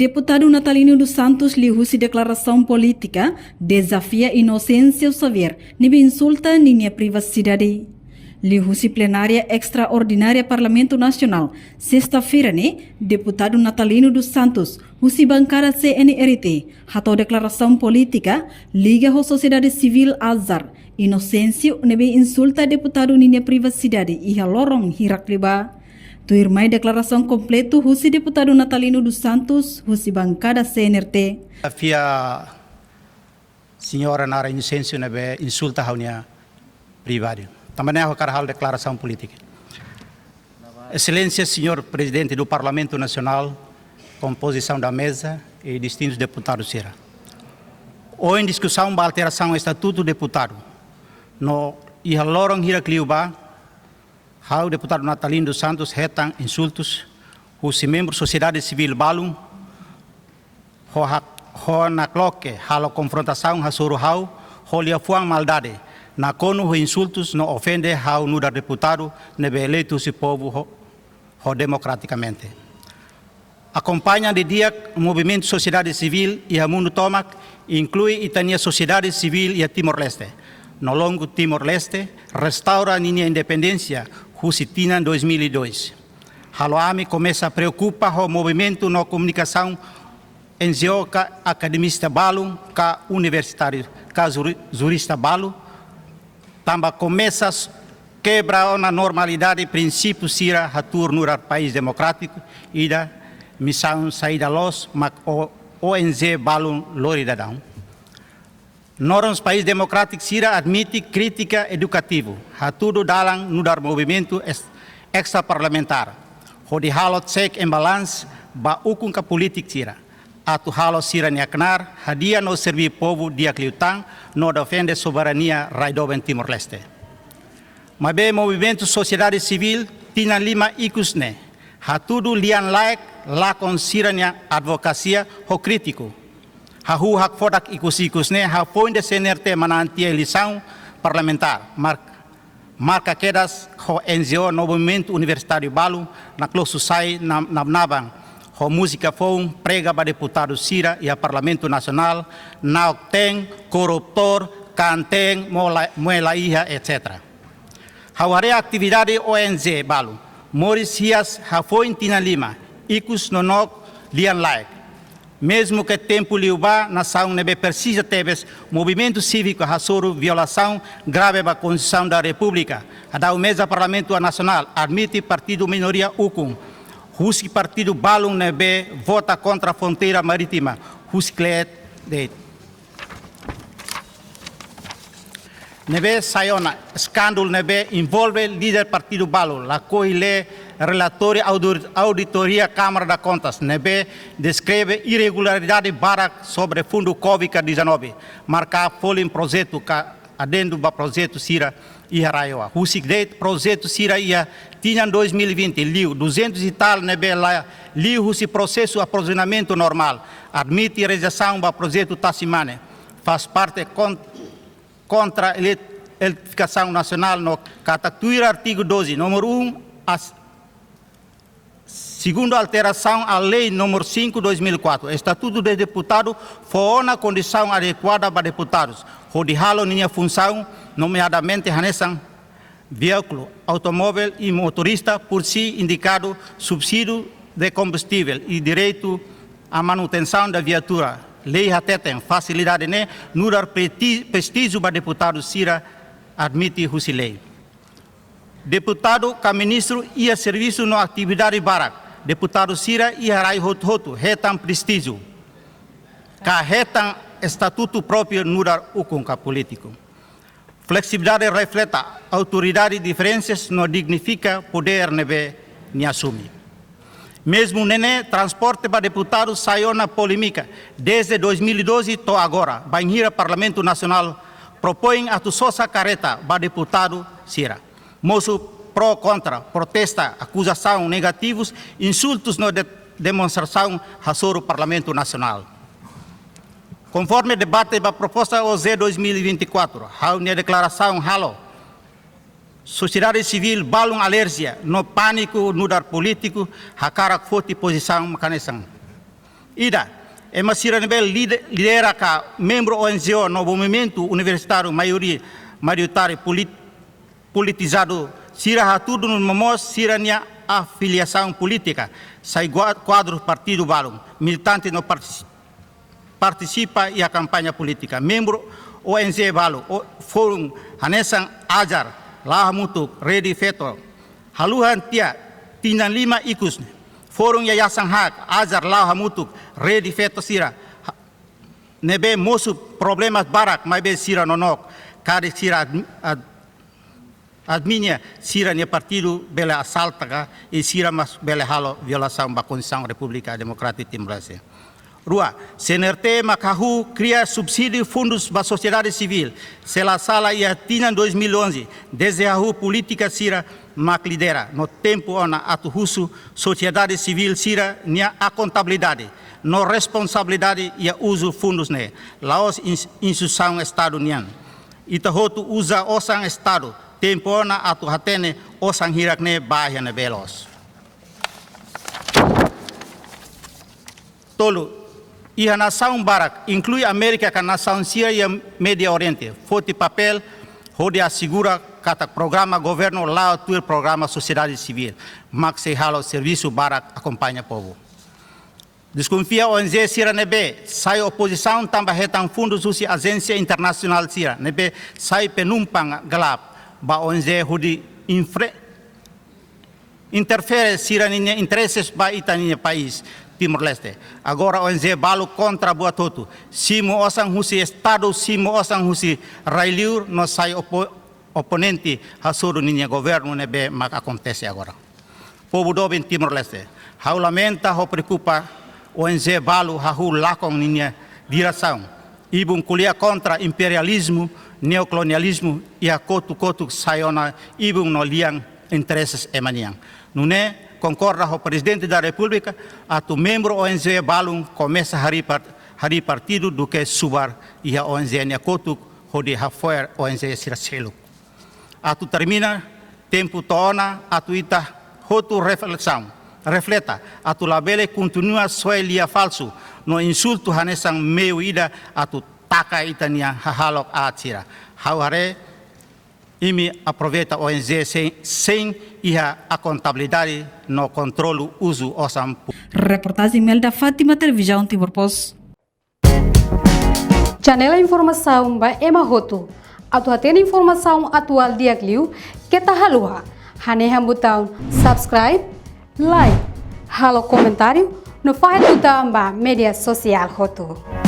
Deputado Natalino dos Santos liu-se declaração política, desafia a inocência ao saber, nem insulta nem a privacidade. Liu-se plenária extraordinária Parlamento Nacional, sexta-feira, deputado Natalino dos Santos, husi bancada CNRT, hatou declaração política, liga à sociedade civil azar, inocência nem insulta deputado nem a privacidade e a lorong hirakliba. Tu irmai declaração completo husi deputado Natalino dos Santos, husi bancada CNRT. A senhora Nara inocência nebe insulta haunia privado. Também é a declaração política. Excelência, senhor presidente do Parlamento Nacional, composição da mesa e distintos deputados Sira. Hoje em discussão a alteração do Estatuto do Deputado. No Ihalorong Hirakliuba, o deputado Natalino dos Santos retam insultos, os membros da sociedade civil balum, ho na cloque, halo confrontação, hasuru ho liafuang maldade, na cono insultos no ofende ao nuda deputado, nebe eleito se povo ho democraticamente. Acompanha de dia o movimento sociedade civil e a mundo tomac, inclui a sociedade civil e a Timor-Leste. No longo Timor-Leste, restaura a minha independência, Husitina em 2002. Haloami começa a preocupar o movimento na comunicação NGO ka academista balu, ka universitário, ka jurista balu, também começa a quebrar na normalidade princípio sira hatur no país democrático e da missão saída los, mas o ONG balu loridadão. Nos país democrático sira admite crítica educativa, hatudo dalang nudar movimento extra-parlamentar. Hodi halot check and balance ba ukung ka politik sira. Atu halot sira niaknar, hadia no servir povo dia kliutang, no defende soberania raidoben Timor-Leste. Mabe movimento sociedade civil tina 5 ikusne. Hatudo lian laik lakon sira nia advocacia ho crítico. Hahu hak fodak ikus-ikusne ha poin de CNRT mananti eleição parlamentar. Marca quedas ho NGO no movimento universitário balu na closu sai nabang ho música fon prega ba deputado Sira e a Parlamento Nacional na tem corruptor canteng moelaiha etc. Haware atividade ONG balu Moris Hias ha foi tina lima ikus nonok lian like. Mesmo que tempo liuba, nação nebe precisa teves movimento cívico hasoro violação grave da Constituição da República. A mesa Parlamento Nacional admite partido minoria ukum. Husi partido balum nebe vota contra a fronteira marítima. Husi cleet de nebe sayona escândalo nebe envolve líder partido balum. La coile relatório auditoria Câmara das Contas, nebe descreve irregularidade barak sobre fundo Covid-19, marca folha em projeto adendo ba projeto Sira e Araioa. O sigdet projeto Sira ia tinha em 2020 liu 200 e tal nebe lá liu o processo de aprovisionamento normal, admite rejeição ba projeto Tassimane, faz parte contra a eletrificação nacional no catatuir artigo 12, número 1 segundo a alteração à Lei nº 5/2004, Estatuto de Deputado foi na condição adequada para deputados, onde halo minha função, nomeadamente hanesan veículo, automóvel e motorista por si indicado subsídio de combustível e direito à manutenção da viatura. Lei hatetem facilidade ne nurar prestígio para deputado Sira admite husi lei. Deputado ka ministro ia serviço na atividade barak. Deputado Sira e Harai Hotu, retam prestígio. Ka retam estatuto próprio nurar ukunka político. Flexibilidade refleta autoridade e diferenças não dignifica poder nebe ni assumir. Mesmo nene transporte para deputados saiu na polêmica desde 2012 to agora. Banhira Parlamento Nacional propõe a sosa careta para deputado Sira. Moço pró, contra, protesta, acusação, negativos, insultos na demonstração hasoro Parlamento Nacional. Conforme debate da proposta OZ 2024, a declaração halo, sociedade civil balum alergia, no pânico, no dar político, a cara forte posição mecanismo. Ida, Masira Nebel lidera ka membro ONGO no movimento universitário maioritário politizado sira hatudo no mamos sira nia afiliação política, sai quadro partido balum, militante no participa e a campanha política, membro ONG Balu, Forum Hanesan Ajar, Lahamutu, Redi Feto, Haluhan Tia, Tinan Lima Ikus, Forum Yayasan Hak, Ajar Lahamutu, Redi Feto Sira, Nebe Mosu Problemas Barak, Maibe Sira Nonok, Kari Sira Adminia, Sira Nia Partido, Bela Assaltaga, e Sira Mas Bela Halo, Violação da Constituição República Democrática Timor-Leste. Rua, CNRT Macahu cria subsídio fundos para a sociedade civil. Se la sala ia tinha 2011, desde a rua política sira mac lidera. No tempo ona atu russo, sociedade civil sira nia a contabilidade. No responsabilidade ia uso fundos ne. Laos instituição Estado nian. Itahotu usa osang Estado. Tempo ona atu hatene osang hirak ne bahia ne belos. Tolu. E a nação Barak inclui a América, a nação Síria e a Médio Oriente. Forte papel, onde assegura cada programa governo lá o programa sociedade civil. Mas se halo serviço Barak acompanha o povo. Desconfia o ONG Síria nebe sai oposição também retam fundos usi agência internacional Síria nebe sai penumpang galap ba ONG onde interfere Síria ninha interesses ba itania país. Timor-Leste. Agora o ONG Balu contra Buatoto. Simo osang husi Estado, simo osang husi Railiur, no sai oponente hasuru ninha governo nebe mak acontece agora. Povo do em Timor-Leste. Hau lamenta, ho preocupa ONG Balu hahu lakong ninha direção. Ibum kulia contra imperialismo, neocolonialismo e a kotu sayona ibum no liang interesses emaniang. Nune concorda o presidente da República, a tu membro ONG Balum começa hari partido do que subar e a ONG Nyakotuk, onde hafoer ONG Siracelo. A tu termina, tempo toona, a tu ita, hotu reflexão, refleta, a tu labele continua soelia falso, no insulto hanesang meu ida, a tu taka itania hahalok a tira. Hauhare, imi aproveita o ONG sem a contabilidade no controle uso osam. Reportagem Melda Fátima, Televisão Timor Post. Janela informação ba Emahoto. Atu atena informação atual diagliu que tá haluha. Haneha botão subscribe, like, halo comentário no faz botão ba media social hoto.